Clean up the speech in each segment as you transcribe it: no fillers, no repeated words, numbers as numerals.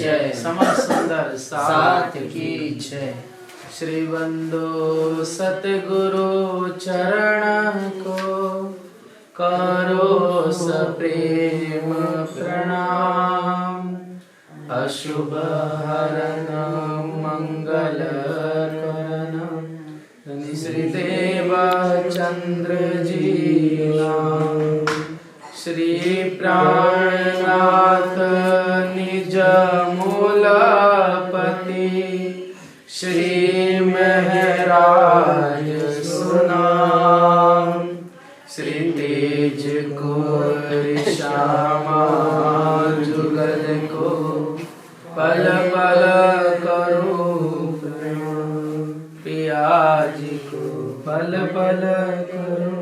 जय। समर सुंदर साथ की जय। श्री बंदो सतगुरु चरण को करो सप्रेम प्रणाम। अशुभ हरण मंगल करण श्री देव चंद्र जी नाम। श्री प्राणनाथ निज मूलपति श्री महराज सुनाम। श्री तेज को श्यामा जुगल को पल पल करो प्रणाम। पिया जी को पल पल करो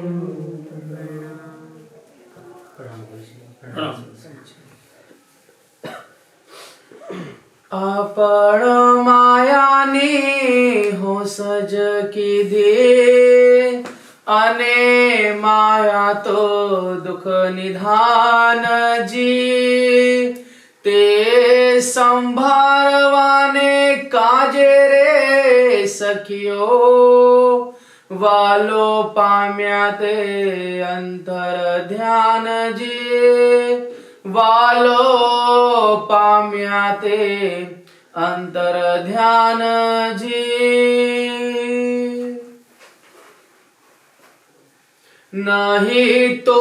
आपण मायानी हो सज की दे अने माया तो दुख निधान जी। ते संभारवाने काजे रे सखियो वालो पाम्या ते अंतर ध्यान जी। वालो पाम्या ते अंतर ध्यान जी। नहीं तो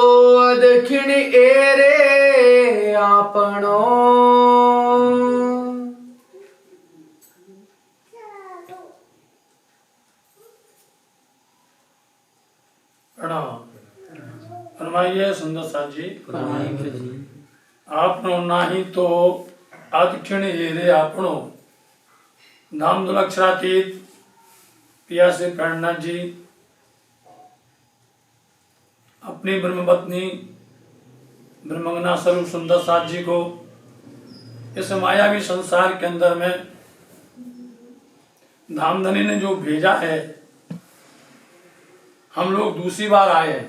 दक्षिण एरे आपणो फरमाइए सुंदर साथ जी। आपनो नाही तो अदक्षिण हेरे आपनो। नाम दुलक्षरातीत पिया से प्रणनाथ जी अपनी ब्रह्मपत्नी ब्रह्मंगना स्वरूप सुंदर साथ जी को इस मायावी संसार के अंदर में धामधनी ने जो भेजा है। हम लोग दूसरी बार आए हैं।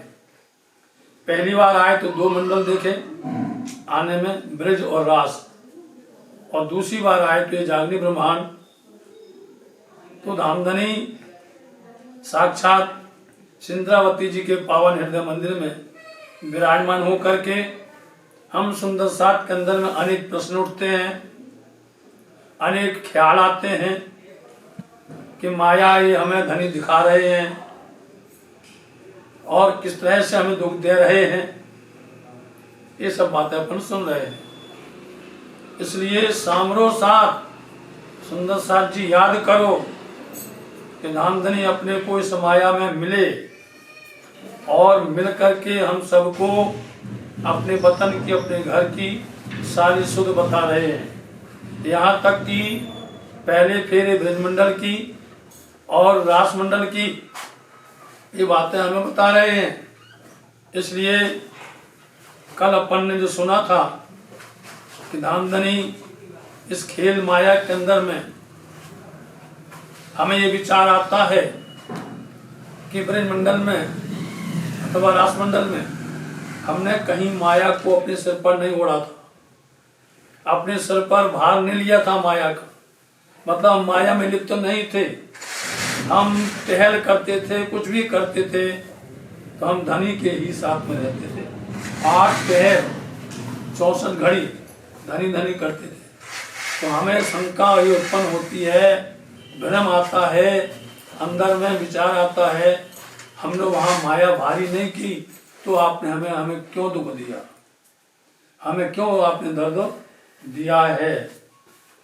पहली बार आए तो 2 मंडल देखे आने में, ब्रज और रास, और दूसरी बार आए तो ये जागनी ब्रह्मांड। तो धामधनी साक्षात सिंद्रावती जी के पावन हृदय मंदिर में विराजमान होकर के हम सुंदर साथ के अंदर में अनेक प्रश्न उठते हैं, अनेक ख्याल आते हैं कि माया ये हमें धनी दिखा रहे हैं और किस तरह से हमें दुख दे रहे हैं। ये सब बातें अपन सुन रहे हैं। इसलिए सामरो साथ सुंदर साथ जी याद करो कि धामधनी अपने को इस माया में मिले और मिल करके हम सबको अपने वतन की, अपने घर की सारी सुध बता रहे हैं। यहाँ तक कि पहले फेरे ब्रजमंडल की और रास मंडल की ये बातें हमें बता रहे हैं। इसलिए कल अपन ने जो सुना था कि धामधनी इस खेल माया के अंदर में हमें ये विचार आता है कि ब्रजमंडल में अथवा रासमंडल में हमने कहीं माया को अपने सिर पर नहीं ओढ़ा था, अपने सिर पर भार नहीं लिया था माया का। मतलब हम माया में लिप्त नहीं थे। हम टहल करते थे, कुछ भी करते थे तो हम धनी के ही साथ में रहते थे। 8 पहर 64 घड़ी धनी धनी करते थे। तो हमें शंका ये उत्पन्न होती है, भ्रम आता है, अंदर में विचार आता है, हमने वहाँ माया भारी नहीं की तो आपने हमें क्यों दुख दिया, हमें क्यों आपने दर्द दिया है।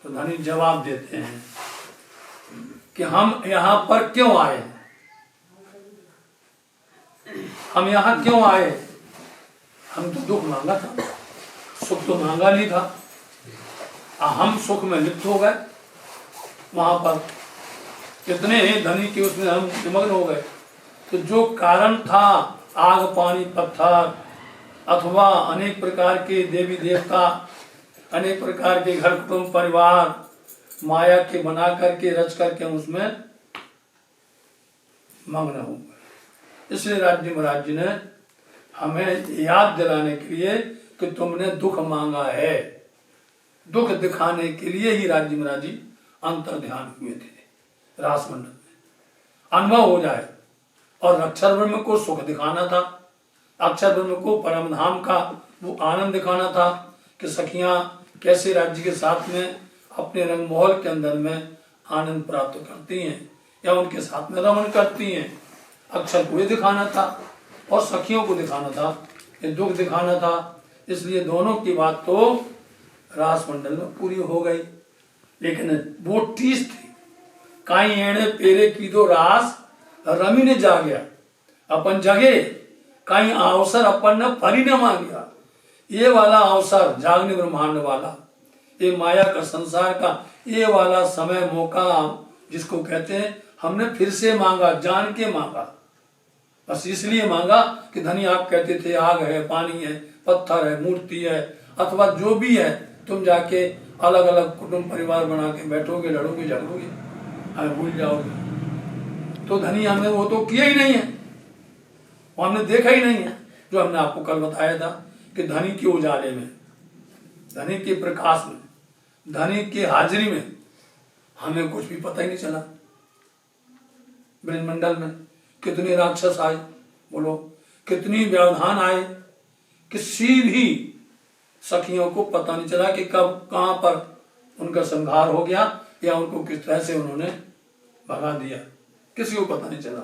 तो धनी जवाब देते हैं कि हम यहाँ पर क्यों आए, हम यहाँ क्यों आए। हम तो दुख मांगा था, सुख तो मांगा नहीं था। हम सुख में लिप्त हो गए। वहां पर कितने ही धनी के उसमें हम निमग्न हो गए। तो जो कारण था आग पानी पत्थर अथवा अनेक प्रकार के देवी देवता, अनेक प्रकार के घर कुटुंब परिवार माया के बना करके रच करके उसमें मग्न हो गए। इसलिए राज्य महाराज जी ने हमें याद दिलाने के लिए कि तुमने दुख मांगा है, दुख दिखाने के लिए ही राजी महाराज जी अंतर ध्यान हुए थे रास मंडल में, अनुभव हो जाए। और अक्षर ब्रह्म को सुख दिखाना था, अक्षर ब्रह्म को परम धाम का वो आनंद दिखाना था कि सखियां कैसे राज्य के साथ में अपने रंगमहल के अंदर में आनंद प्राप्त करती हैं या उनके साथ में रमन करती हैं। अक्षर को ये दिखाना था और सखियों को दिखाना था, ये दुख दिखाना था। इसलिए दोनों की बात तो रास मंडल में पूरी हो गई। लेकिन वो टीस थी, काई एणे पेरे की दो रास रमी ने जा गया अपन जगे, काई अवसर अपन ने फरी न मांगिया। ये वाला अवसर जागने ब्रह्मांड वाला, ये माया का संसार का ये वाला समय मौका जिसको कहते हैं, हमने फिर से मांगा, जान के मांगा। बस इसलिए मांगा कि धनी आप कहते थे आग है, पानी है, पत्थर है, मूर्ति है, अथवा जो भी है, तुम जाके अलग अलग कुटुंब परिवार बना के बैठोगे, लड़ोगे, झगड़ोगे, हमें भूल जाओगे। तो धनी हमने वो तो किया ही नहीं है, वो हमने देखा ही नहीं है। जो हमने आपको कल बताया था कि धनी के उजाले में, धनी के प्रकाश में, धनी की हाजिरी में हमें कुछ भी पता ही नहीं चला। ब्रह्मंडल में कितने राक्षस आए, बोलो कितनी व्यवधान आए, किसी भी सखियों को पता नहीं चला कि कब कहां पर उनका संहार हो गया या उनको किस तरह से उन्होंने भगा दिया, किसी को पता नहीं चला।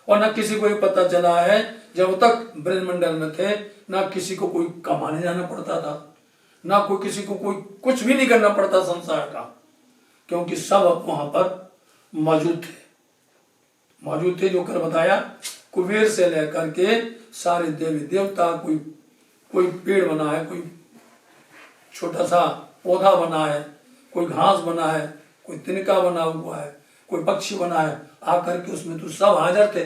और न किसी को ये पता चला है जब तक ब्रह्मंडल में थे, न किसी को कोई कमाने जाना पड़ता था, ना कोई किसी को कोई कुछ भी नहीं करना पड़ता संसार का, क्योंकि सब वहां पर मौजूद थे। जो कर बताया, कुबेर से लेकर के सारे देवी देवता, कोई पेड़ बना है, कोई छोटा सा पौधा बना है, कोई घास बना है, कोई तिनका बना हुआ है, कोई पक्षी बना है, आकर के उसमें तो सब हाजिर थे।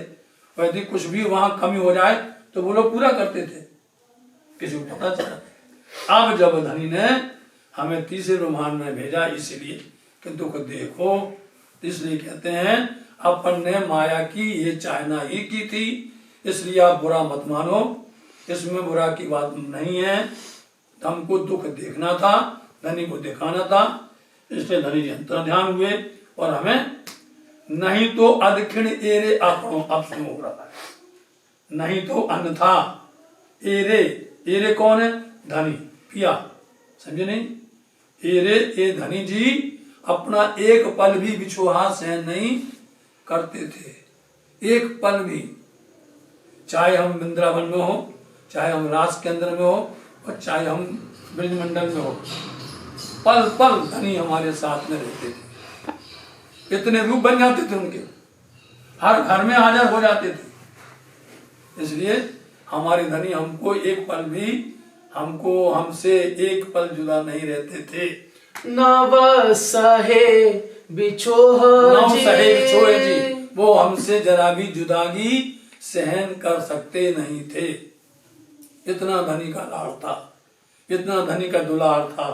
यदि कुछ भी वहां कमी हो जाए तो वो लोग पूरा करते थे, किसी को पता चला। अब जब धनी ने हमें तीसरे ब्रह्मांड में भेजा, इसलिए कि दुख देखो, इसलिए कहते हैं अपन ने माया की ये चाहना ही की थी, इसलिए आप बुरा मत मानो, इसमें बुरा की बात नहीं है। हमको दुख देखना था, धनी को दिखाना था, इसलिए धनी जी अंतर ध्यान हुए और हमें नहीं तो अदक्षिण एरे आपनो अब सुनो हो रहा है, नहीं तो अन्यथा एरे कौन है? धनी पिया, समझे नहीं? एरे ए धनी जी अपना एक पल भी बिछोहा सहन नहीं करते थे, एक पल भी, चाहे हम वृंदावन में हो, चाहे हम रास के अंदर में हो, और चाहे हम ब्रजमंडल में हो, पल पल धनी हमारे साथ में रहते थे। इतने रूप बन जाते थे उनके, हर घर में हाजिर हो जाते थे। इसलिए हमारे धनी हमको एक पल भी, हमसे एक पल जुदा नहीं रहते थे। नव सहे बिछोह जी, वो हमसे जरा भी जुदागी सहन कर सकते नहीं थे। इतना धनी का लाड़ था, इतना धनी का दुलार था,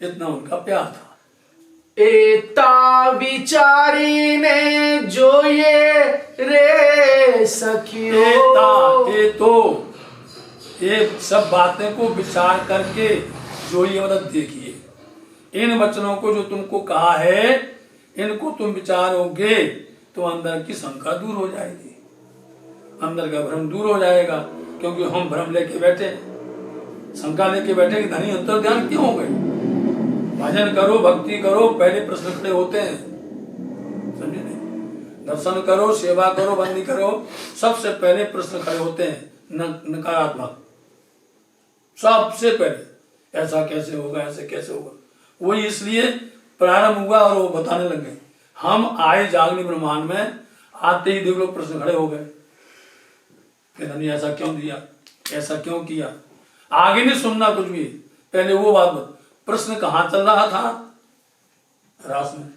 इतना उनका प्यार था। एता विचारी ने जो ये रे सखियो, ये सब बातें को विचार करके जो ये मदद देखिए, इन वचनों को जो तुमको कहा है, इनको तुम विचारोगे तो अंदर की शंका दूर हो जाएगी, अंदर का भ्रम दूर हो जाएगा। क्योंकि हम भ्रम लेके बैठे, शंका लेके बैठे कि धनी अंतर ध्यान क्यों हो गए। भजन करो, भक्ति करो, पहले प्रश्न खड़े होते हैं, समझे नहीं? दर्शन करो, सेवा करो, बंदी करो, सबसे पहले प्रश्न खड़े होते हैं नकारात्मक, सबसे पहले ऐसा कैसे होगा, ऐसे कैसे होगा। वही इसलिए प्रारंभ हुआ और वो बताने लगे। हम आए जागनी ब्रह्मांड में, आते ही देख लो प्रश्न खड़े हो गए, धनी ऐसा क्यों दिया, ऐसा क्यों किया। आगे नहीं सुनना कुछ भी, पहले वो बात प्रश्न कहाँ चल रहा था? रास में।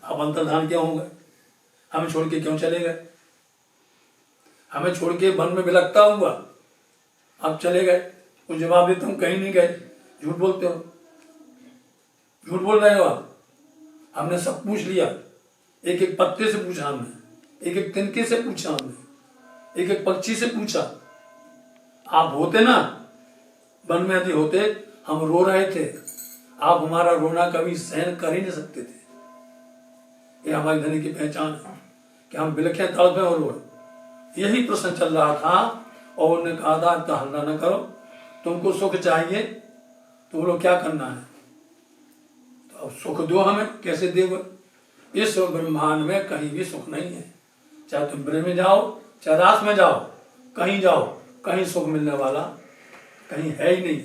अब अंतर्धान क्या हो गए, हमें छोड़ के क्यों चले गए, हमें छोड़ के वन में बिलकता हुआ अब चले गए। कुछ जवाब देते हम कहीं नहीं गए, झूठ बोलते हो, झूठ बोल रहे हो आप। हमने सब पूछ लिया, एक एक पत्ते से पूछा हमने, एक एक तिनके से पूछा हमने, एक एक पक्षी से पूछा। आप होते ना वन में, यदि होते, हम रो रहे थे, आप हमारा रोना कभी सहन कर ही नहीं सकते थे। ये हमारी धनी की पहचान है कि हम बिलखे तड़पे और रोए। यही प्रश्न चल रहा था और उन्होंने कहा था तो हल्ला न करो, तुमको सुख चाहिए तो बोलो क्या करना है, तो अब सुख दो हमें, कैसे दोगे? इस ब्रह्मांड में कहीं भी सुख नहीं है, चाहे तुम ब्रह्म में जाओ चाहे रास में जाओ, कहीं सुख मिलने वाला कहीं है ही नहीं।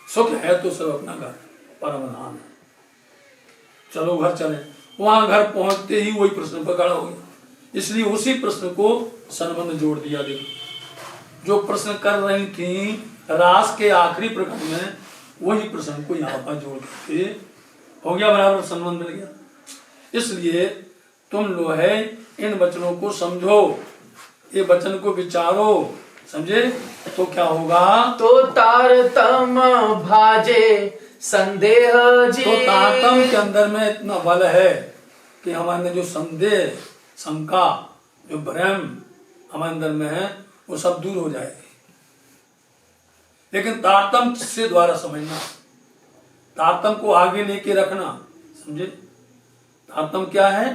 सुख है तो सब अपना घर परम धाम है। चलो घर चले। वहां घर पहुंचते ही वही प्रश्न पर खड़ा हो गया, इसलिए उसी प्रश्न को संबंध जोड़ दिया। देखो जो प्रश्न कर रही थी रास के आखिरी प्रकरण में, वही प्रश्न को यहाँ पर जोड़ के हो गया, बराबर संबंध मिल गया। इसलिए तुम लोग है इन वचनों को समझो, ये वचन को विचारो, समझे तो क्या होगा? तो तारतम भाजे संदेह जी। तो तारतम के अंदर में इतना बल है कि हमारे जो संदेह शंका जो भ्रम हमारे अंदर में है वो सब दूर हो जाएगी। लेकिन तारतम से द्वारा समझना, तारतम को आगे लेके रखना, समझे? तारतम क्या है?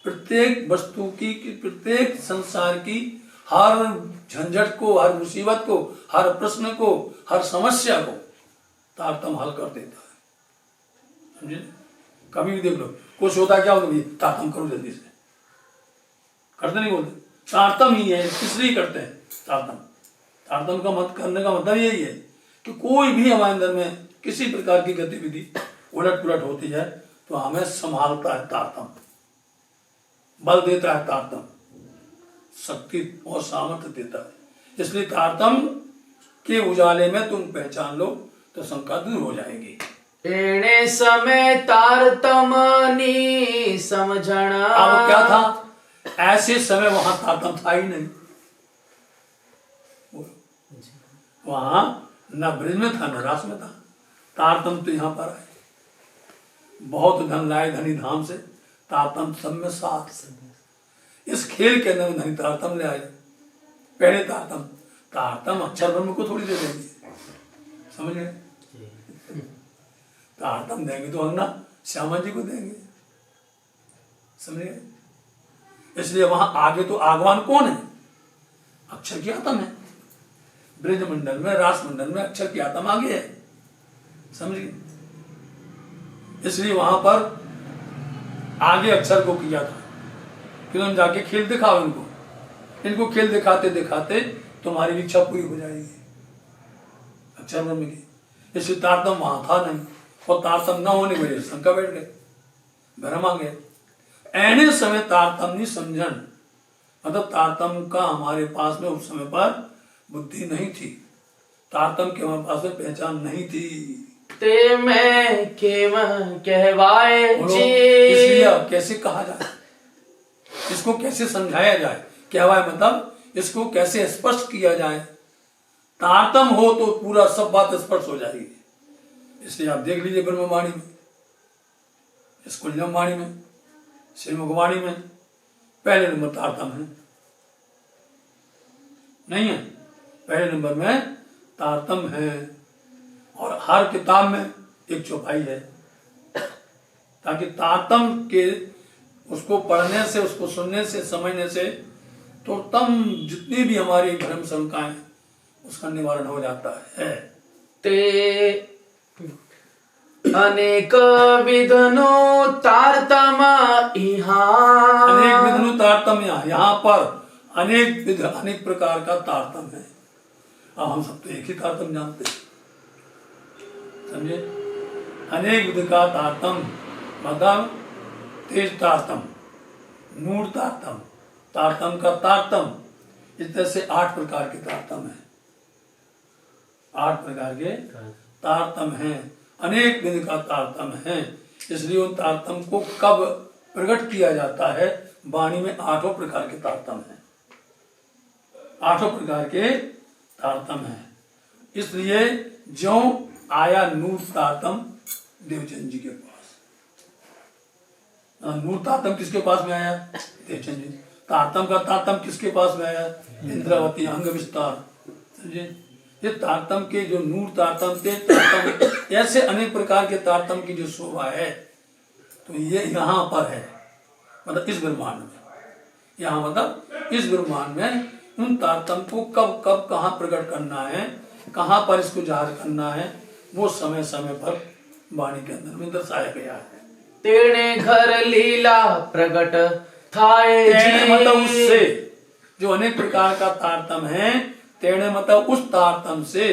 प्रत्येक वस्तु की, प्रत्येक संसार की हर झंझट को, हर मुसीबत को, हर प्रश्न को, हर समस्या को तारतम हल कर देता है, समझे? कभी भी देख लो कुछ होता क्या होता है, तारतम करो जल्दी से, करते नहीं बोलते, तारतम ही है, इसलिए करते हैं तारतम। तारतम का मत करने का मतलब यही है कि कोई भी हमारे अंदर में किसी प्रकार की गतिविधि उलट पुलट होती है तो हमें संभालता है तारतम, बल देता है तारतम, शक्ति और सामर्थ्य देता है। इसलिए तारतम के उजाले में तुम पहचान लो तो शंका दूर हो जाएगी। एणे समय तारतमनी समझना। अब क्या था? ऐसे समय वहां तारतम था ही नहीं, वहां न ब्रज में था न रास में था, तारतम तो यहाँ पर है। बहुत धन लाए धनी धाम से, तारतम सब में साथ। इस खेल के अंदर धनी तारतम ले आए। पहले तारतम अक्षर ब्रह्म को थोड़ी दे देंगे, समझ गए? तारतम देंगे तो अन्ना श्यामा जी को देंगे, समझ गए? इसलिए वहां आगे तो आगवान कौन है? अक्षर की आत्म है। ब्रज मंडल में, रास मंडल में अक्षर की आत्म आगे है, समझ गए? इसलिए वहां पर आगे अक्षर को किया था कि तुम जाके खेल दिखाओ इनको खेल दिखाते दिखाते तुम्हारी इच्छा पूरी हो जाएगी अक्षर ब्रह्म की। इसलिए तारतम वहां था नहीं, और तारतम न होने की वजह से शंका बैठ गए, भ्रम आ गए। ऐने समय तारतम नहीं समझन, मतलब तारतम का हमारे पास में उस समय पर बुद्धि नहीं थी, तारतम के हमारे पास में पहचान नहीं थी। ते मैं केम कहवाए जी। इसलिए अब कैसे कहा जाए, इसको कैसे समझाया जाए? कहवाए मतलब इसको कैसे स्पष्ट किया जाए? तारतम हो तो पूरा सब बात स्पष्ट हो जाएगी। इसलिए आप देख लीजिए ब्रह्मवाणी में, स्कुल्यम वाणी में, श्रीमुखवाणी में पहले नंबर तारतम है, नहीं है? पहले नंबर में तारतम है, और हर किताब में एक चौपाई है, ताकि तारतम के उसको पढ़ने से, उसको सुनने से, समझने से तो तम जितनी भी हमारी भ्रम शंकाएं उसका निवारण हो जाता है। ते अनेक विधनो तारतम यहाँ। अनेक विधनो तारतम यहाँ पर अनेक विध, अनेक प्रकार का तारतम है। अब हम सब तो एक ही तारतम जानते हैं, समझे? अनेक विध का तारतम मतलब तेज तारतम, नूर तारतम, तारतम का तारतम, इस तरह से 8 प्रकार के तारतम है, 8 प्रकार के तारतम हैं, अनेक विध का तारतम है। इसलिए उन तारतम को कब प्रकट किया जाता है? वाणी में 8 प्रकार के तारतम हैं, 8 प्रकार के तारतम हैं। इसलिए जो आया नूर तारतम देवचंद जी के पास, नूर तारतम किसके पास में आया? देवचंद जी। तारतम का तारतम किसके पास में आया? इंद्रावती अंग विस्तार, समझे? ये तारतम के जो नूर तारतम के तारतम ऐसे अनेक प्रकार के तारतम की जो शोभा है, तो ये यहाँ पर है, मतलब इस ब्रह्मांड में, यहाँ मतलब इस ब्रह्मांड में उन तारतम को कब कब कहाँ प्रकट करना है, कहाँ पर इसको जाहिर करना है, वो समय समय पर वाणी के अंदर में दर्शाया गया है। तेने घर लीला प्रकट थाए जी, मतलब उससे जो अनेक प्रकार का तारतम है, तेने मतलब उस तारतम से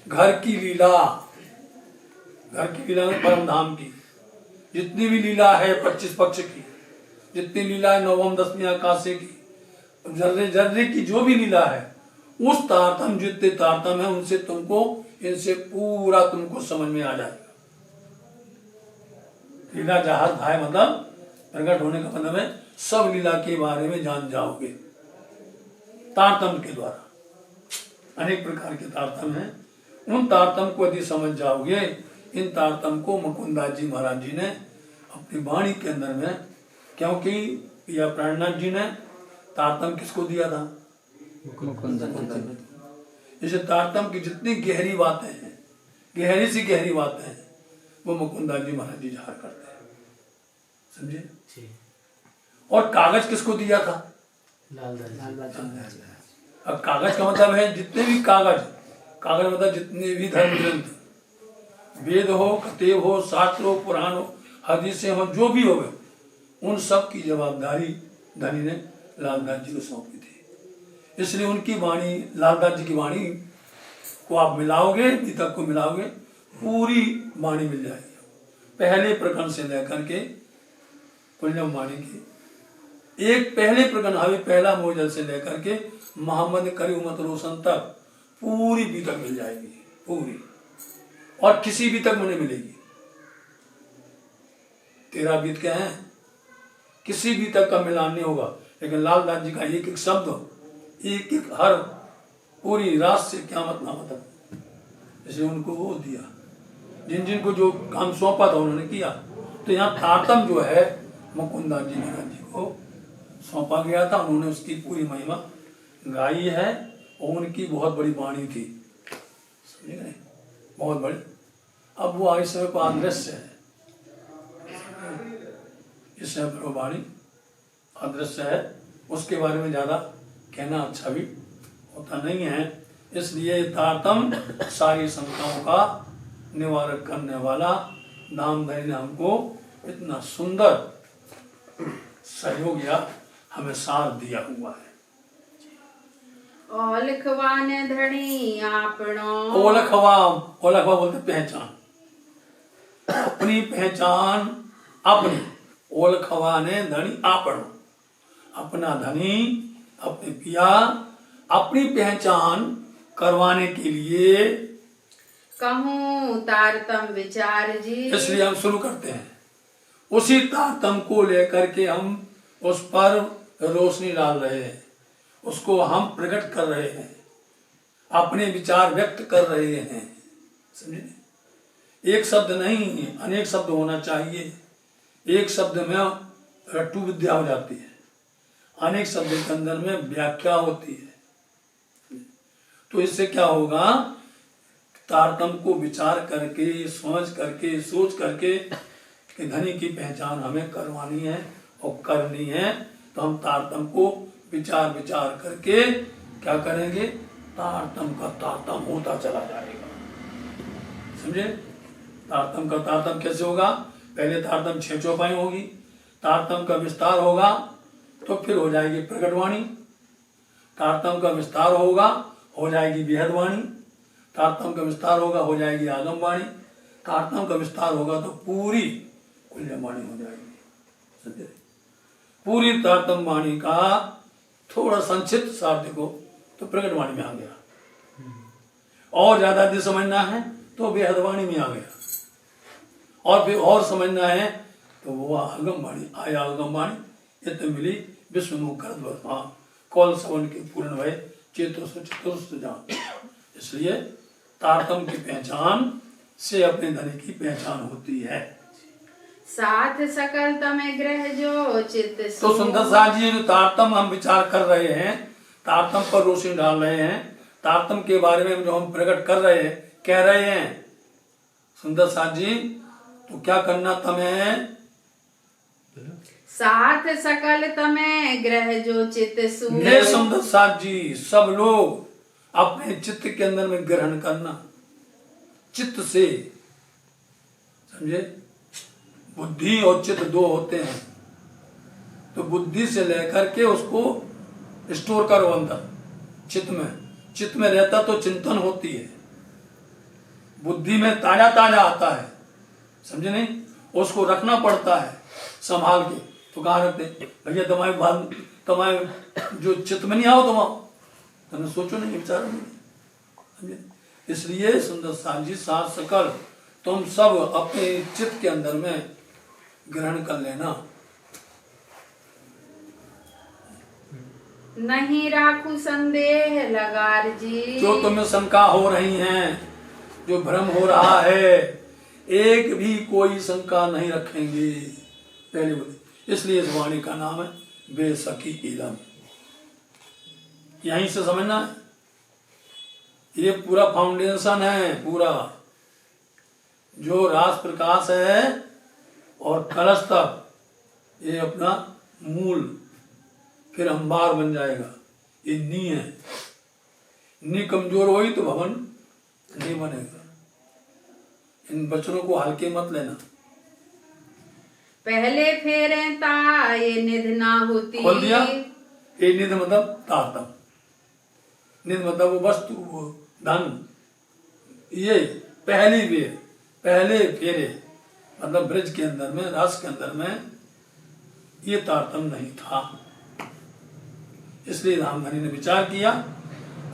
घर की लीला में परम धाम की जितनी भी लीला है 25 पक्ष की, जितनी लीला है नवम दसवीं आकाशे की, जर्रे जर्रे की जो भी लीला है, उस तारतम जितने तारतम है उनसे तुमको, इनसे पूरा तुमको समझ में आ जाएगा। लीला जहाज भाई मतलब प्रकट होने का मतलब है सब लीला के बारे में जान जाओगे तारतम के द्वारा। अनेक प्रकार के तारतम हैं, उन तारतम को यदि समझ जाओगे, इन तारतम को मुकुंदास जी महाराज जी ने अपनी वाणी के अंदर में, क्योंकि या प्राणनाथ जी ने तारतम किसको दिया था? जैसे तारतम की जितनी गहरी बातें हैं, गहरी सी गहरी बातें हैं, वो मुकुंदास जी महाराज जी जाहिर करते हैं, समझे? और कागज किसको दिया था? अब कागज का मतलब है जितने भी कागज मतलब जितने भी धर्म ग्रंथ, वेद हो, कतेब हो, शास्त्र हो, पुराण हो, हदीसें हो, जो भी हो गए, उन सब की जवाबदारी धनी ने लालदास जी को सौंपी थी। इसलिए उनकी वाणी, लालदास जी की वाणी को आप मिलाओगे, गीतक को मिलाओगे, पूरी वाणी मिल जाएगी, पहले प्रकरण से लेकर के कुल्लम वाणी की एक पहले प्रकरण हवे पहला मोजल से लेकर के मोहम्मद करी उमत रोशन तक पूरी बीतक मिल जाएगी, पूरी, और किसी भी तक में नहीं मिलेगी। 13 बीत के हैं, किसी भी तक का मिलान नहीं होगा, लेकिन लालदास जी का एक एक शब्द, एक एक हर पूरी रात से क़यामत नामा तक, जैसे उनको वो दिया, जिन जिन को जो काम सौंपा था उन्होंने किया। तो यहाँ तारतम जो है मुकुंदास जी महाराज जी को सौंपा गया था, उन्होंने उसकी पूरी महिमा गाई है, और उनकी बहुत बड़ी वाणी थी, समझे नहीं, बहुत बड़ी। अब वो इस समय पर अदृश्य है, इस समय पर वो वाणी अदृश्य है, उसके बारे में ज्यादा कहना अच्छा भी होता नहीं है। इसलिए तारतम सारी शंकाओं का निवारक करने वाला नामधनी ने हमको इतना सुंदर सहयोग या हमें साथ दिया हुआ है। ओलखवान धनी आपनो, ओलखवा बोलते पहचान, अपनी पहचान अपनी, ओलखवा ने धनी आपनो, अपना धनी, अपने पिया, अपनी पहचान करवाने के लिए कहूँ तारतम विचार जी। इसलिए हम शुरू करते हैं, उसी तारतम को लेकर के हम उस पर रोशनी डाल रहे हैं, उसको हम प्रकट कर रहे हैं, अपने विचार व्यक्त कर रहे हैं, समझे? एक शब्द नहीं, अनेक शब्द होना चाहिए। एक शब्द में रट्टू विद्या हो जाती है, अनेक शब्द के अंदर में व्याख्या होती है। तो इससे क्या होगा, तारतम को विचार करके, समझ करके, सोच करके कि धनी की पहचान हमें करवानी है और करनी है, तो हम तारतम को विचार करके क्या करेंगे, तारतम का तारतम होता चला जाएगा, समझे? तारतम का तारतम कैसे होगा? पहले तारतम 6 चौपाई होगी, तारतम का विस्तार होगा तो फिर हो जाएगी प्रकटवाणी, तारतम का विस्तार होगा हो जाएगी बेहदवाणी, तारतम का विस्तार होगा हो जाएगी आगमवाणी, तारतम का विस्तार होगा तो पूरी कुल्यवाणी हो जाएगी, समझे? पूरी तारतम वाणी का थोड़ा संक्षिप्त सार देखो तो प्रकट वाणी में आ गया, और ज्यादा यदि समझना है तो बेहदवाणी में आ गया, और फिर और समझना है तो वो आगम वाणी आया, आगम वाणी ये तो मिली विश्वमुख कौल सवन के पूर्ण भय चेतो चतुर्थ जान। इसलिए तारतम की पहचान से अपने धनी की पहचान होती है। साथ सकल तमें ग्रह जो चित्त तो सुंदर साथ जी, जो तारतम हम विचार कर रहे हैं, तारतम पर रोशनी डाल रहे हैं, तारतम्य के बारे में जो हम प्रकट कर रहे हैं, कह रहे हैं सुंदर साथ जी, तो क्या करना तुम्हें? साथ सकल तमे ग्रह जो चित ने सूर। सुंदर साथ जी, सब लोग अपने चित्त के अंदर में ग्रहण करना, चित्त से, समझे? बुद्धि और चित्त दो होते हैं, तो बुद्धि से लेकर के उसको स्टोर करो अंदर चित्त में। चित्त में रहता तो चिंतन होती है, बुद्धि में ताजा ताजा आता है, समझे नहीं? उसको रखना पड़ता है संभाल के। तो कहाँ रखते? भैया तुम्हारे जो चित्त में नहीं आओ तुमने सोचो नहीं, विचारो नहीं, समझे? इसलिए सुंदर साथ जी, सात सकल तुम सब अपने चित्त के अंदर में ग्रहण कर लेना। नहीं राखू संदेह लगार जी। जो तुम्हें शंका हो रही हैं, जो भ्रम हो रहा है, एक भी कोई शंका नहीं रखेंगे। पहले बोले, इसलिए इस वाणी का नाम है बेसखी इलम। यहीं से समझना है, ये पूरा फाउंडेशन है, पूरा जो रास प्रकाश है और कलश तक, ये अपना मूल, फिर अंबार बन जाएगा। ये नी है, नी कमजोर हुई तो भवन नहीं बनेगा। इन वचनों को हल्के मत लेना। पहले फेरे ता ये निध ना होती। खोल दिया। ये निध मतलब तारतम, निध मतलब वो वस्तु, वो धन। ये पहली बेर, पहले फेरे मतलब ब्रज के अंदर में, रस के अंदर में ये तारतम नहीं था। इसलिए रामधनी ने विचार किया,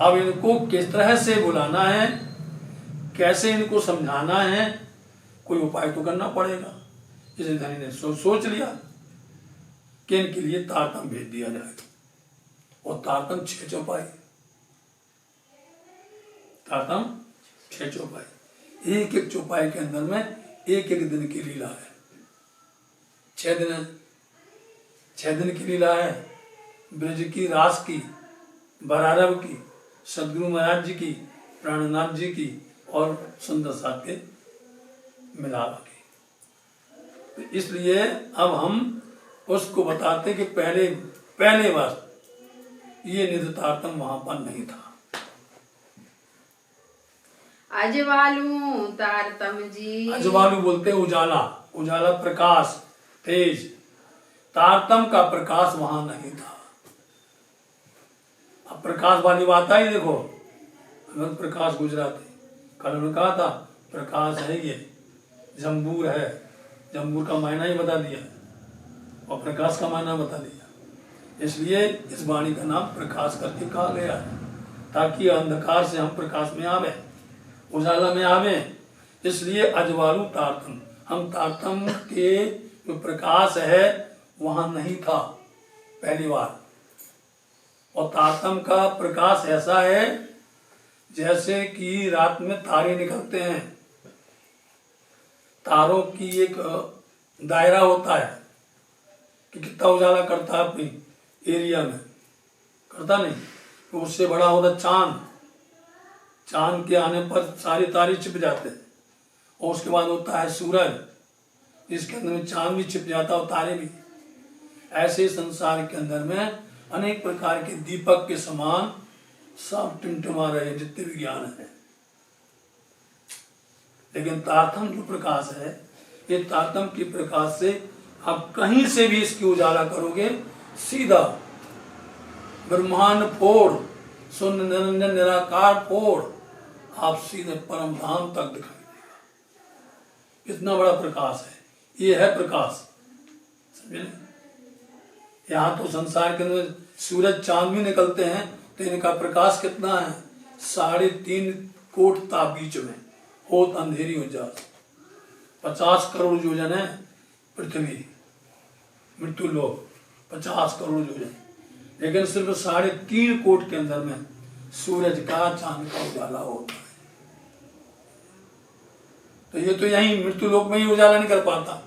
अब इनको किस तरह से बुलाना है, कैसे इनको समझाना है, कोई उपाय तो करना पड़ेगा। इसलिए धनी ने सोच लिया कि इनके लिए तारतम भेज दिया जाएगा। और तारतम 6 चौपाई, तारतम 6 चौपाई, एक एक चौपाई के अंदर में एक एक दिन की लीला है। 6 दिन की लीला है, ब्रज की, रास की, बरारव की, सदगुरु महाराज जी की, प्राणनाथ जी की और सुंदर साथ के मिलावा की। तो इसलिए अब हम उसको बताते कि पहले बार ये निध तारतम वहां पर नहीं था। अजवालू तारतम जी। अजवालू बोलते उजाला, उजाला प्रकाश, तेज। तारतम का प्रकाश वहां नहीं था। अब प्रकाश वाली बात आई, देखो अनंत प्रकाश गुजराती, कल उन्होंने कहा था प्रकाश है, ये जम्बूर है, जम्बूर का मायना ही बता दिया और प्रकाश का मायना बता दिया। इसलिए इस वाणी का नाम प्रकाश करके कहा गया है, ताकि अंधकार से हम प्रकाश में आवे, उजाला में आवे। इसलिए अजवालू तारतम, हम तारतम के जो प्रकाश है वहां नहीं था पहली बार। और तारतम का प्रकाश ऐसा है जैसे कि रात में तारे निकलते हैं, तारों की एक दायरा होता है कि कितना उजाला करता है अपनी एरिया में, करता नहीं, तो उससे बड़ा होता चांद। चांद के आने पर सारे तारे छिप जाते हैं। और उसके बाद होता है सूरज, जिसके अंदर में चांद भी छिप जाता है और तारे भी। ऐसे संसार के अंदर में अनेक प्रकार के दीपक के समान सब टिमटिमा रहे हैं, जितने भी ज्ञान है। लेकिन तारतम जो प्रकाश है, ये तारतम के प्रकाश से आप कहीं से भी इसकी उजाला करोगे, सीधा ब्रह्मांड फोड़, शून्य निरंजन निराकार फोड़, आप सीधे परम धाम तक दिखाई देगा। इतना बड़ा प्रकाश है, ये है प्रकाश, समझे? यहाँ तो संसार के अंदर सूरज चांद भी निकलते हैं, तो इनका प्रकाश कितना है? 3.5 कोट ताप बीच में होत अंधेरी हो जाए। 50 करोड़ योजन है पृथ्वी, मृत्यु लोक 50 करोड़ योजन, लेकिन सिर्फ 3.5 कोट के अंदर में सूरज का, चांद का उजाला होता है। तो ये तो यही मृत्यु लोक में ही उजाला नहीं कर पाता,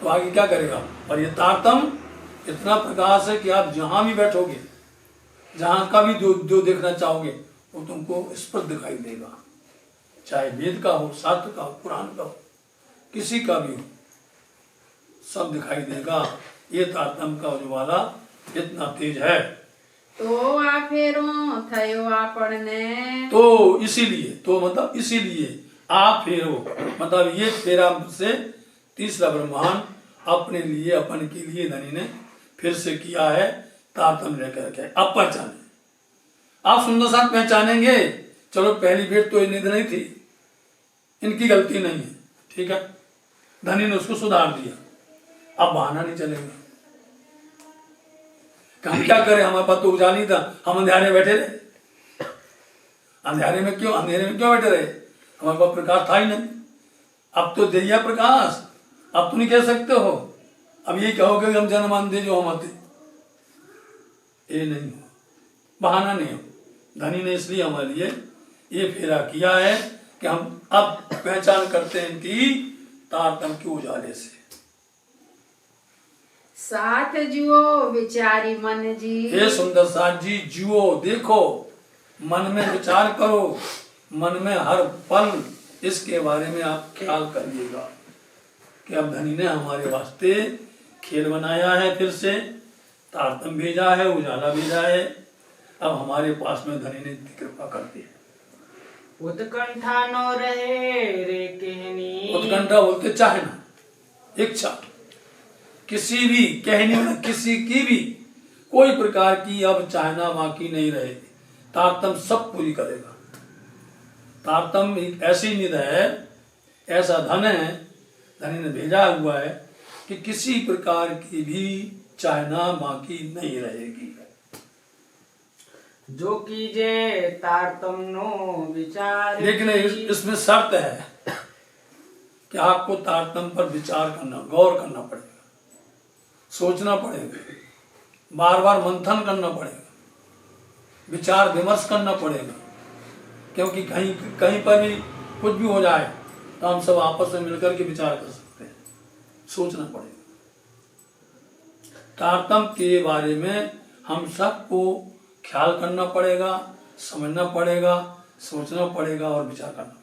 तो आगे क्या करेगा? और ये तारतम इतना प्रकाश है कि आप जहां भी बैठोगे जहां का भी जो देखना चाहोगे वो तुमको स्पष्ट दिखाई देगा, चाहे वेद का हो, शास्त्र का हो, पुराण का हो, किसी का भी हो, सब दिखाई देगा। ये तारतम्य का उज्ज्वला इतना तेज है। तो आ फेरो थयो आपने। तो इसीलिए, तो मतलब इसीलिए आप फेरो, मतलब ये फेरा से तीसरा ब्रह्मांड अपने लिए, अपन के लिए धनी ने फिर से किया है, तारतम्य लेकर के। अब पहचाने, आप सुंदर साथ पहचानेंगे। चलो पहली भेंट तो निधि नहीं थी, इनकी गलती नहीं है, ठीक है, धनी ने उसको सुधार दिया। अब बहाना नहीं चलेगा, हम क्या करें, हमारे पास तो उजाला नहीं था, हम अंधेरे में बैठे रहे। अंधेरे में क्यों बैठे रहे, हमारे पास प्रकाश था ही नहीं। अब तो दिया प्रकाश, अब तो नहीं कह सकते हो, अब यही कहोगे कि हम जन्म दे जो हम आते, ये नहीं हो, बहाना नहीं हो। धनी ने इसलिए हमारे लिए ये फेरा किया है कि हम अब पहचान करते हैं कि तारतम्य के उजाले से। साथ जुओ विचारी मन जी। हे सुंदर साथ जी, जुओ, देखो, मन में विचार करो, मन में हर पल इसके बारे में आप ख्याल करिएगा कि अब धनी ने हमारे वास्ते खेल बनाया है, फिर से तारतम्य भेजा है, उजाला भेजा है। अब हमारे पास में धनी ने कृपा कर दी है। उत्कंठा नो रहे रे कहनी। उत्कंठा बोलते चाहना, इच्छा, किसी भी कहनी में किसी की भी कोई प्रकार की अब चाहना बाकी नहीं रहेगी, तारतम्य सब पूरी करेगा। तारतम्य एक ऐसी निधि है, ऐसा धन है, धनी ने भेजा हुआ है कि किसी प्रकार की भी चाहना बाकी नहीं रहेगी। जो कीजे तारतम्य नो विचार। लेकिन इसमें शर्त है कि आपको तारतम्य पर विचार करना, गौर करना पड़ेगा, सोचना पड़ेगा, बार बार मंथन करना पड़ेगा, विचार विमर्श करना पड़ेगा, क्योंकि कहीं कहीं पर भी कुछ भी हो जाए तो हम सब आपस में मिलकर के विचार कर सकते हैं, सोचना पड़ेगा। तारतम्य के बारे में हम सबको ख्याल करना पड़ेगा, समझना पड़ेगा, सोचना पड़ेगा और विचार करना पड़ेगा।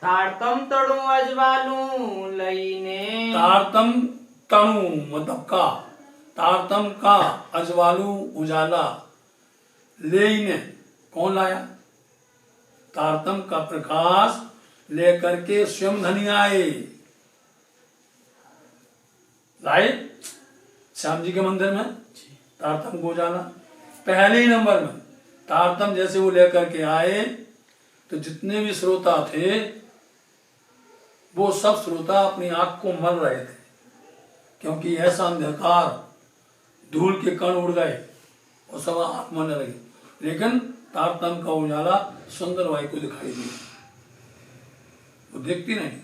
तारतम्य तड़ू अजवालू लईने। तारतम्य तणु मतलब का, तारतम्य का अजवालू उजाला लेने, कौन लाया, तारतम्य का प्रकाश लेकर के स्वयं धनी आए, लाए श्याम जी के मंदिर में तारतम्य को उजाला। पहले ही नंबर में तारतम्य जैसे वो लेकर के आए तो जितने भी श्रोता थे वो सब श्रोता अपनी आंख को मल रहे थे, क्योंकि ऐसा अंधकार, धूल के कण उड़ गए और सब आंख मलने लगे। लेकिन तारतम्य का उजाला सुंदर बाई को दिखाई दिया, वो देखती नहीं,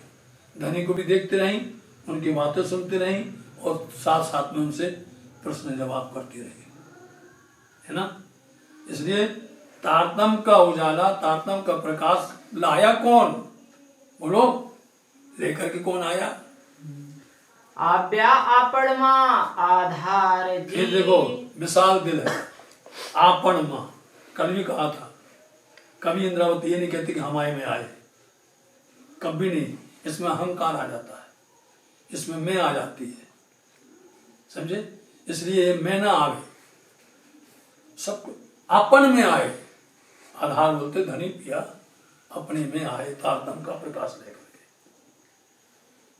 धनी को भी देखते नहीं, उनकी बातें सुनते नहीं और साथ साथ में उनसे प्रश्न जवाब करती रही, है ना। इसलिए तारतम्य का उजाला, तारतम्य का प्रकाश लाया कौन, बोलो, लेकर के कौन आया। आव्या आपण मां आधार जी। फिर देखो विशाल दिल है, आपण मां, कल भी कहा था, कभी इंद्रावती ये नहीं कहती कि हमारे में आए, कभी नहीं, इसमें अहंकार आ जाता है, इसमें मैं आ जाती है, समझे। इसलिए मैं ना आवे, सब अपन में आए, आधार बोलते धनी पिया अपने में आए, तारतम्य का प्रकाश लेकर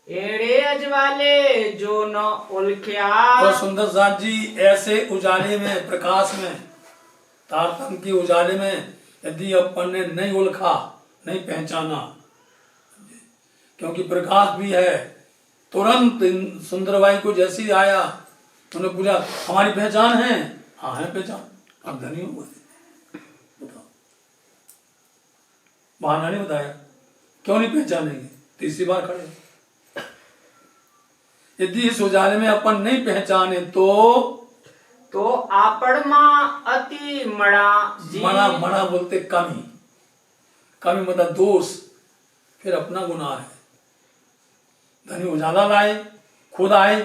के। एड़े अजवाले जो न उल्ख्या। और सुंदर साथ जी ऐसे उजाले में, प्रकाश में, तारतम्य के उजाले में यदि अपन ने नहीं उल्खा, नहीं पहचाना, क्योंकि प्रकाश भी है, तुरंत सुंदरबाई को जैसे ही आया उन्होंने पूछा हमारी पहचान है, हाँ है पहचान, अब धनी हुआ, बताओ, बहाना नहीं बताया, क्यों नहीं पहचानेंगे, तीसरी बार खड़े। यदि इस उजाले में अपन नहीं पहचाने तो आपण मां अति मणा जी। मना, मना बोलते कमी, कमी मतलब दोष, फिर अपना गुनाह है। धनी उजाला लाए, खुद आए,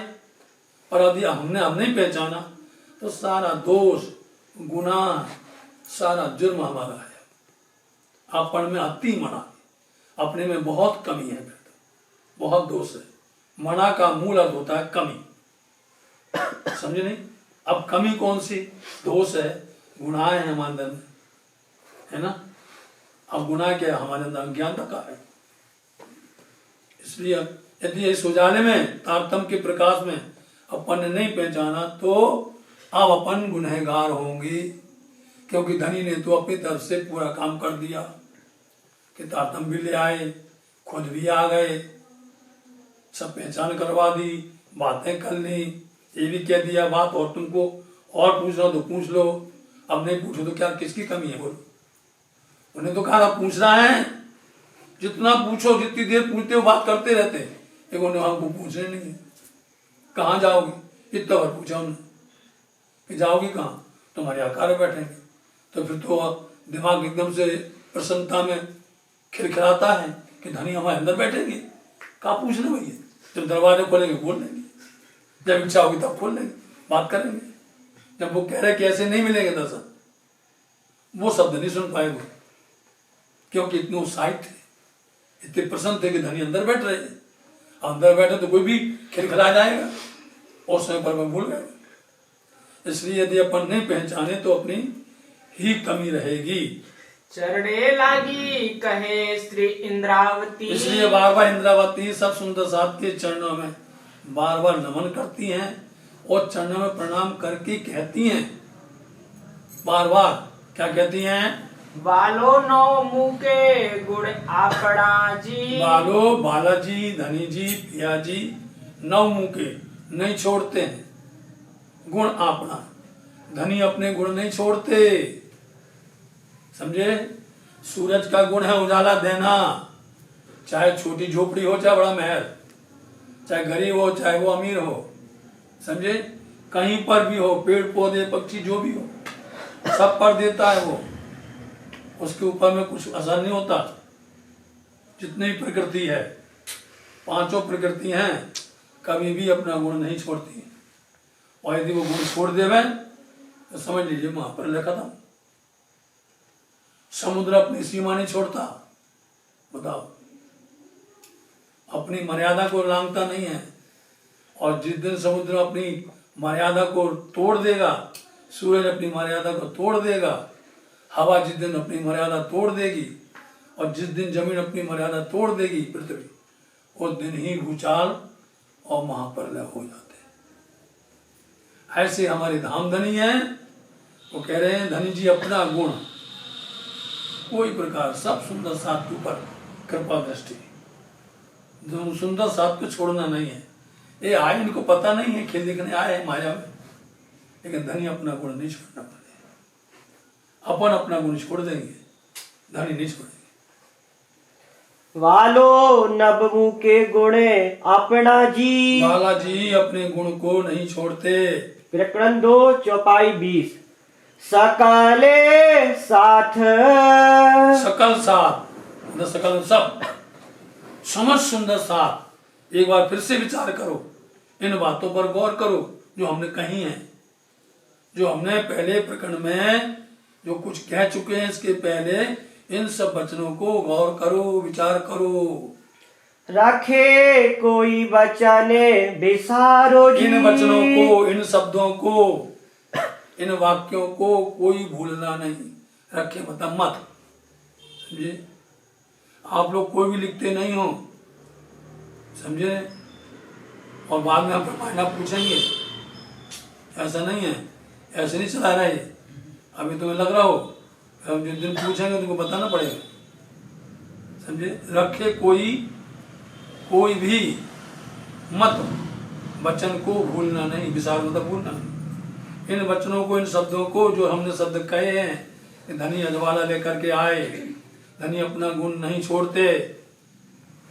और यदि हमने अब नहीं पहचाना तो सारा दोष गुनाह सारा जुर्म हमारा है। अपन में अति मना, अपने में बहुत कमी है, बहुत दोष है। मना का मूल अर्थ होता है कमी, समझे नहीं? अब कमी कौन सी? दोष है, गुनाह है हमारे अंदर में, है ना? अब गुनाह क्या है? हमारे अंदर अज्ञानता का है। इसलिए यदि इस उजाले में, तारतम्य के प्रकाश में अपन ने नहीं पहचाना तो अब अपन गुनहगार होंगे, क्योंकि धनी ने तो अपनी तरफ से पूरा काम कर दिया कि तारतम्य भी ले आए, खुद भी आ गए, सब पहचान करवा दी, बातें कर ली, ये भी कह दिया बात, और तुमको और पूछना हो तो पूछ लो, अब नहीं पूछो तो क्या, किसकी कमी है बोलो? उन्हें तो कहा पूछना है, जितना पूछो, जितनी देर पूछते हो बात करते रहते, एक उन्हें हमको पूछने नहीं है। कहाँ जाओगे? इतना बार पूछा उन्हें कि जाओगे कहाँ? तुम्हारे आकार बैठेंगे। तो फिर तो दिमाग एकदम से प्रसन्नता में खिलखिलाता है कि धनी हमारे अंदर बैठेंगे। कहाँ पूछना भैया? जब दरवाजे खोलेंगे बोल देंगे, जब इच्छा होगी तब खोल लेंगे, बात करेंगे। जब वो कह रहे कि ऐसे नहीं मिलेंगे दर्शन, वो शब्द नहीं सुन पाएंगे, क्योंकि इतने उत्साहित थे, इतने प्रसन्न थे कि धनी अंदर बैठ रहे हैं। अंदर बैठे तो कोई भी खिलखिला जाएगा, और समय पर मैं भूल गए। इसलिए यदि अपन नहीं पहचाने तो अपनी ही कमी रहेगी। चरणे लागी कहे श्री इंद्रावती, इसलिए बार बार इंद्रावती सब सुंदर साथ के चरणों में बार बार नमन करती हैं, और चरणों में प्रणाम करके कहती हैं, बार बार क्या कहती हैं? बालो नौ मुके गुण आपड़ा जी, बालो, बालाजी, धनी जी, पिया जी, नौ मुके नहीं छोड़ते हैं गुण अपना। धनी अपने गुण नहीं छोड़ते, समझे? सूरज का गुण है उजाला देना, चाहे छोटी झोपड़ी हो चाहे बड़ा महल, चाहे गरीब हो चाहे वो अमीर हो, समझे? कहीं पर भी हो, पेड़ पौधे पक्षी जो भी हो, सब पर देता है वो, उसके ऊपर में कुछ असर नहीं होता। जितनी प्रकृति है, पांचों प्रकृति हैं, कभी भी अपना गुण नहीं छोड़ती। और यदि वो गुण छोड़ देवे तो समझ लीजिए महाप्रलय खत्म। समुद्र अपनी सीमा नहीं छोड़ता, बताओ, अपनी मर्यादा को लांघता नहीं है। और जिस दिन समुद्र अपनी मर्यादा को तोड़ देगा, सूरज अपनी मर्यादा को तोड़ देगा, हवा जिस दिन अपनी मर्यादा तोड़ देगी, और जिस दिन जमीन अपनी मर्यादा तोड़ देगी पृथ्वी, उस दिन ही भूचाल और महाप्रलय हो जाते हैं। ऐसे हमारे धाम धनी हैं, वो कह रहे हैं धनी जी अपना गुण कोई प्रकार, सब सुंदर साथ के ऊपर कृपा दृष्टि, जो सुंदर साथ को छोड़ना नहीं है। ये आए, इनको पता नहीं है, खेल देखने आए हैं माया में, लेकिन धनी अपना गुण नहीं छोड़ना पड़ेगा। अपन अपना गुण छोड़ देंगे, धनी नहीं छोड़ेंगे। वालो नभ मुके गुणे अपना जी, बालाजी अपने गुण को नहीं छोड़ते। प्रकरण 2 चौपाई 20। सकले साथ, सकल साथ, सकल सब, समझ सुंदर साथ। एक बार फिर से विचार करो, इन बातों पर गौर करो जो हमने कही हैं, जो हमने पहले प्रकरण में जो कुछ कह चुके हैं इसके पहले, इन सब वचनों को गौर करो, विचार करो। रखे कोई बचने बिसारो जी, इन वचनों को, इन शब्दों को, इन वाक्यों को कोई भूलना नहीं। रखे मतलब मत, समझे? आप लोग कोई भी लिखते नहीं हो, समझे? और बाद में हम प्रमाणना पूछेंगे, ऐसा नहीं है, ऐसे नहीं चला रहा है। अभी तुम्हें लग रहा हो, हम जिस दिन पूछेंगे तुमको बताना पड़ेगा, समझे? रखे कोई भी मत वचन को भूलना नहीं, विसार मतलब भूलना नहीं। इन वचनों को, इन शब्दों को जो हमने शब्द कहे हैं, धनी अजवाला लेकर के आए, धनी अपना गुण नहीं छोड़ते।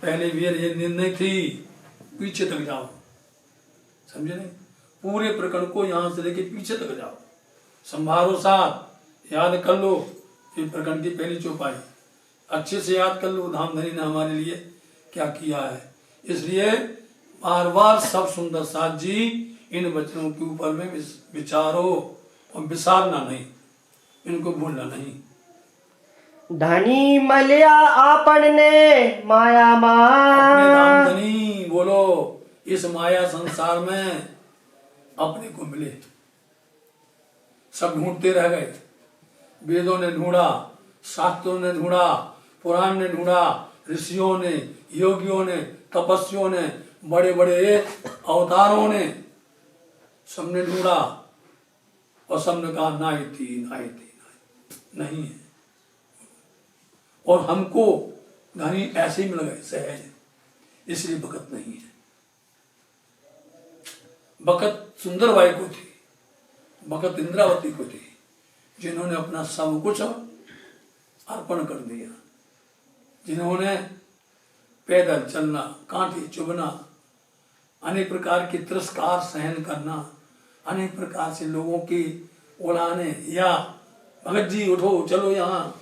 पहले भी ये निर्णय थी, पीछे तक जाओ, समझे नहीं? पूरे प्रकरण को यहाँ से लेके पीछे तक जाओ, संभारो साथ, याद कर लो। ये प्रकरण की पहली चौपाई अच्छे से याद कर लो, धाम धनी ने हमारे लिए क्या किया है। इसलिए बार बार सब सुंदर साथ जी इन वचनों के ऊपर में विचारो और विसारना नहीं। इनको भूलना नहीं। धनी मलिया आपन ने माया अपने मां धाम धनी बोलो इस माया संसार में अपने को मिले। सब ढूंढते रह गए, वेदों ने ढूंढा, शास्त्रों ने ढूंढा, पुराण ने ढूंढा, ऋषियों ने, योगियों ने, तपस्वियों ने, बड़े बड़े अवतारों ने, सबने ढूंढा और सबने कहा नाई नहीं है। और हमको धनी ऐसे ही मिल गए सहज, इसलिए बकत नहीं है। बकत सुंदरबाई को थी, बकत इंद्रावती को थी, जिन्होंने अपना सब कुछ अर्पण कर दिया, जिन्होंने पैदल चलना, कांटे चुभना, अनेक प्रकार की तिरस्कार सहन करना, अनेक प्रकार से लोगों की उड़ाने, या भगत जी उठो चलो यहाँ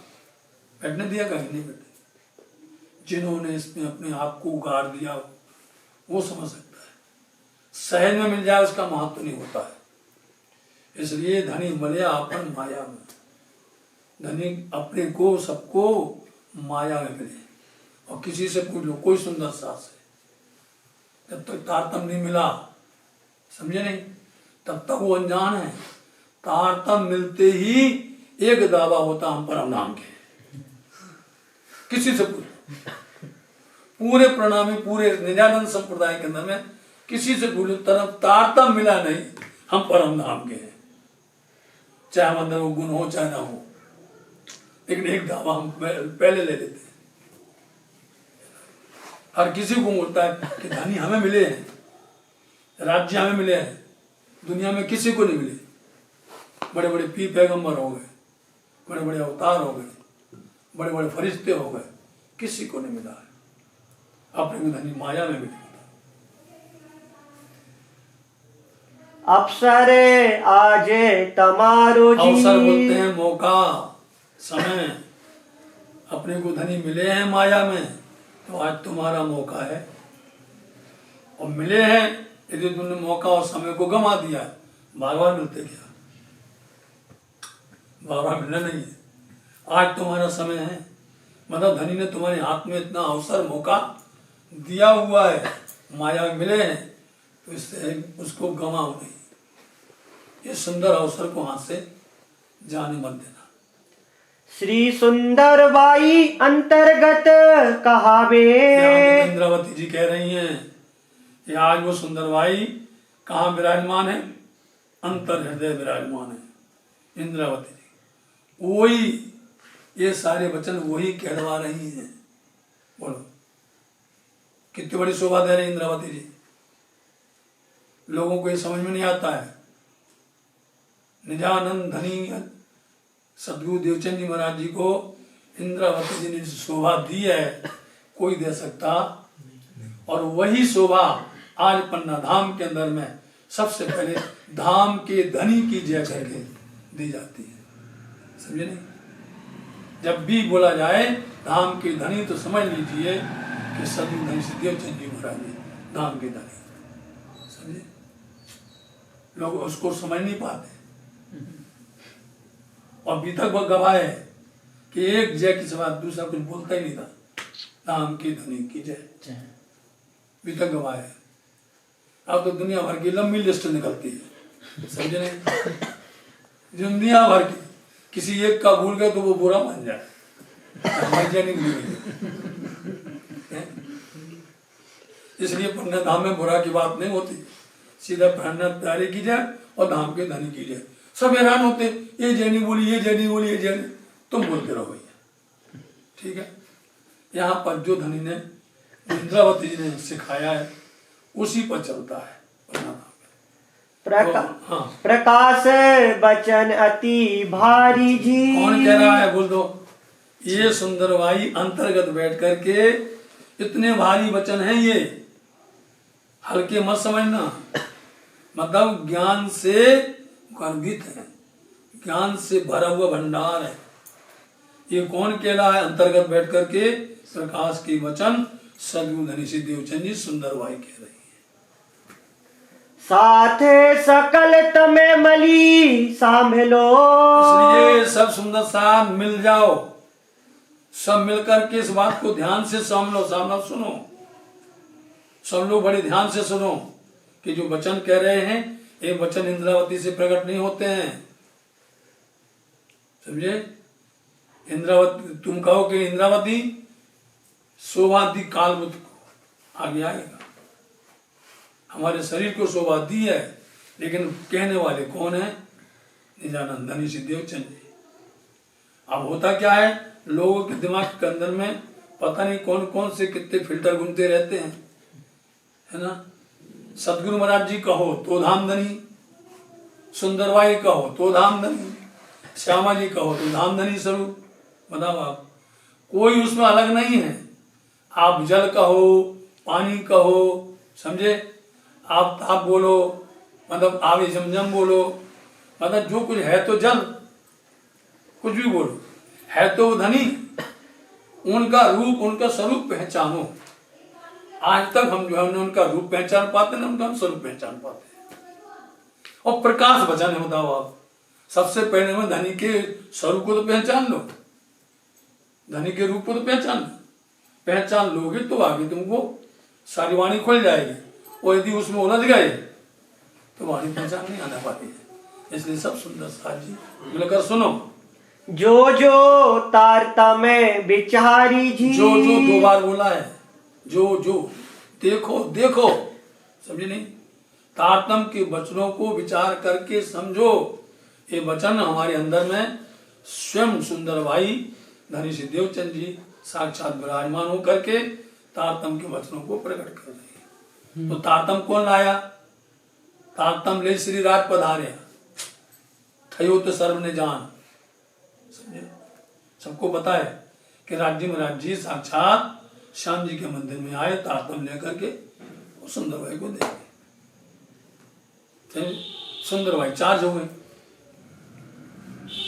बैठने दिया, कहीं नहीं बैठे। जिन्होंने इसमें अपने आप को उगाड़ दिया वो समझ सकता है। सहज में मिल जाए उसका महत्व नहीं होता है। इसलिए धनी मलिया अपन माया में, धनी अपने को सबको माया में मिले। और किसी से पूछ लो कोई सुंदर सास है, जब तक तारतम नहीं मिला, समझे नहीं, तब तक वो अनजान है। तारतम मिलते ही एक दावा होता हम परम नाम के। किसी से पूछ, पूरे प्रणामी पूरे निजानंद संप्रदाय के अंदर में किसी से पूछो, तरफ तारतम मिला नहीं, हम परम नाम के हैं। चाहे हम अंदर वो गुण हो चाहे ना हो, लेकिन एक दावा हम पहले ले लेते हैं। हर किसी को बोलता है कि धनी हमें मिले हैं, राज्य हमें मिले हैं, दुनिया में किसी को नहीं मिले। बड़े बड़े पीर पैगंबर हो गए, बड़े बड़े अवतार हो गए, बड़े बड़े फरिश्ते हो गए, किसी को नहीं मिला है। अपने को धनी माया में मिले। अवसर आजे तमारो जी, अवसर बोलते हैं मौका, समय। अपने को धनी मिले हैं माया में, तो आज तुम्हारा मौका है। और मिले हैं, यदि तुमने मौका और समय को गंवा दिया, बार बार मिलते क्या? बार बार मिलना नहीं है। आज तुम्हारा समय है, मतलब धनी ने तुम्हारे हाथ में इतना अवसर मौका दिया हुआ है, माया में मिले हैं, तो इससे उसको गंवाओ नहीं। ये सुंदर अवसर को हाथ से जाने मत देना। श्री सुंदर बाई अंतर्गत कहावे, इंद्रावती जी कह रही हैं कि आज वो सुंदरबाई कहाँ विराजमान है? अंतर हृदय विराजमान है इंद्रावती जी। वही ये सारे वचन वही कहवा रही हैं। बोलो कितनी बड़ी शोभा दे रही इंद्रावती जी। लोगों को ये समझ में नहीं आता है। निजानंद धनी सदगुरु देवचंद जी महाराज जी को इंद्रावती जी ने शोभा दी है, कोई दे सकता। और वही शोभा आज पन्ना धाम के अंदर में सबसे पहले धाम के धनी की जय करके दी जाती है। समझे नहीं? जब भी बोला जाए धाम के धनी, तो समझ लीजिए कि सदगुरु धनी श्री देवचंद जी महाराज जी धाम के धनी। समझे? लोग उसको समझ नहीं पाते। और अभी तक वह गवाह है कि एक जय के सिवा दूसरा कुछ बोलता ही नहीं था। धाम की धनी की जय, अभी तक गवाह है। अब तो दुनिया भर की लंबी लिस्ट निकलती है। समझे नहीं? दुनिया भर की किसी एक का भूल गए तो वो बुरा मान जाए, नहीं भूलेंगे। इसलिए पुण्य धाम में बुरा की बात नहीं होती, सीधा प्यारे प्यारे की जाए और धाम के धनी की जाए। सब हैरान होते, ये जैनी बोली, ये जैनी बोली, ये जैनी। तुम बोलते रहो भैया, ठीक है। यहाँ पर जो धनी ने इंद्रावती जी ने सिखाया है उसी पर चलता है। हाँ। प्रकाश बचन अति भारी जी, कौन कह रहा है? बोल दो। ये सुंदरबाई अंतर्गत बैठ करके इतने भारी वचन हैं, ये हल्के मत समझना। मतलब ज्ञान से गर्भित है, ज्ञान से भरा हुआ भंडार है। ये कौन कह रहा है? अंतर्गत बैठ करके प्रकाश के वचन सदगुरु धनी श्री देवचंद जी सुंदरबाई कह रही है। साथे सकल तमे मली सांभलो। इसलिए सब सुंदर साथ मिल जाओ, सब मिलकर के इस बात को ध्यान से समझो, सामना सुनो, सब लोग बड़े ध्यान से सुनो कि जो वचन कह रहे हैं ये वचन इंद्रावती से प्रकट नहीं होते हैं, समझे। इंद्रावती, तुम कहो कि इंद्रावती शोभा दी कालबुद्ध को, आगे आएगा। हमारे शरीर को शोभा दी है, लेकिन कहने वाले कौन है? निजानंद धनी सिद्धेव चंद जी। अब होता क्या है, लोगों के दिमाग के अंदर में पता नहीं कौन कौन से कितने फिल्टर घूमते रहते हैं, है ना। सतगुरु महाराज जी कहो तो धामधनी, सुंदरबाई कहो तो धामधनी, श्यामा जी कहो तो धामधनी स्वरूप। बताओ आप, कोई उसमें अलग नहीं है। आप जल कहो, पानी कहो, समझे, आप ताप बोलो, मतलब आवे जमजम बोलो, मतलब जो कुछ है तो जल, कुछ भी बोलो, है तो वो धनी। उनका रूप, उनका स्वरूप पहचानो। आज तक हम जो है उनका रूप पहचान पाते ना, उनका हम स्वरूप पहचान पाते हैं। और प्रकाश बचाने बताओ आप, सबसे पहले में धनी के स्वरूप को तो पहचान लो, धनी के रूप को तो पहचान लो। पहचान लोगे तो आगे तुमको सारी वाणी खुल जाएगी, और यदि उसमें उलझ गए तो वाणी पहचान नहीं आने वाली है। इसलिए सब सुंदर साथ जी मिलकर सुनो। जो जो तारता में बिचारी जी, जो जो दो बार बोला है, जो जो, देखो देखो, समझे नहीं। तारतम के वचनों को विचार करके समझो। ये वचन हमारे अंदर में स्वयं सुंदर भाई धनी सिद्धेव चंद जी साक्षात विराजमान होकर के तारतम के वचनों को प्रकट कर रहे हैं। तो तारतम कौन लाया? तारतम ले श्री राज पधारे, थयो तो सर्व ने जान, समझे। सबको पता है कि राज्य महाराज जी साक्षात श्याम जी के मंदिर में आए, तारतम लेकर के सुंदर भाई को दे गए। सुंदर भाई चार्ज हो गए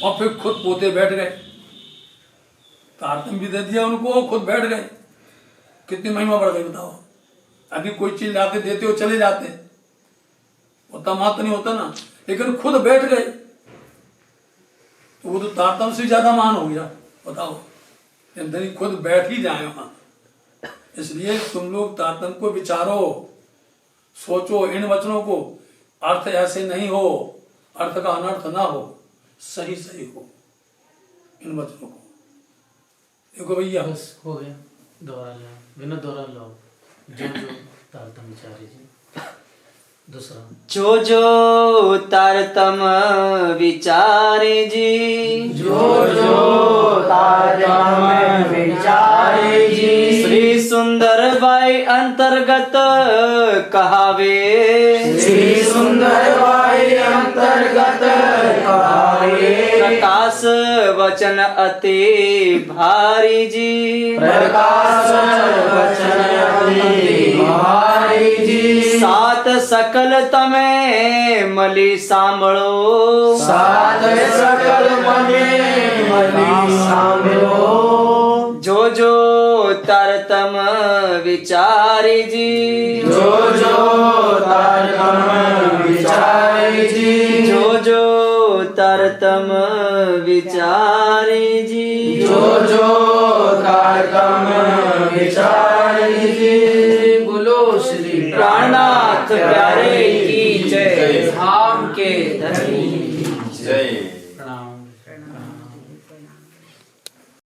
और फिर खुद पोते बैठ गए, तारतम भी दे दिया उनको, खुद बैठ गए। कितनी महिमा बढ़ गई बताओ। अभी कोई चीज लाते देते हो चले जाते, उतना मात्र नहीं होता ना, लेकिन खुद बैठ गए तो वो तो तारतम से ज्यादा महान हो गया, बताओ। धनी खुद बैठ ही जाए वहां। इसलिए तुम लोग तारतम को विचारो, सोचो इन वचनों को। अर्थ ऐसे नहीं हो, अर्थ का अनर्थ ना हो, सही सही हो इन वचनों को। देखो भैया, बस हो गया, दोहरा लो, बिना दोहरा लो। जो जो तारतम विचारी जी। दूसरा, जो जो तारतम विचारे जी, जो जो तारतम विचारे जी, श्री सुंदर बाई अंतर्गत कहावे, श्री सुंदर बाई अंतर्गत कहावे, प्रकाश वचन अति भारी जी, प्रकाश वचन अति भारी जी, सात सकल तमे मली सांभळो, सात सकल मने मली सांभळो, जो जो तारतम विचारी जी, जो जो तारतम विचारी जी, जो जो तारतम विचारी जी, जो जो तारतम विचारी जी। बोलो श्री प्राणनाथ प्यारे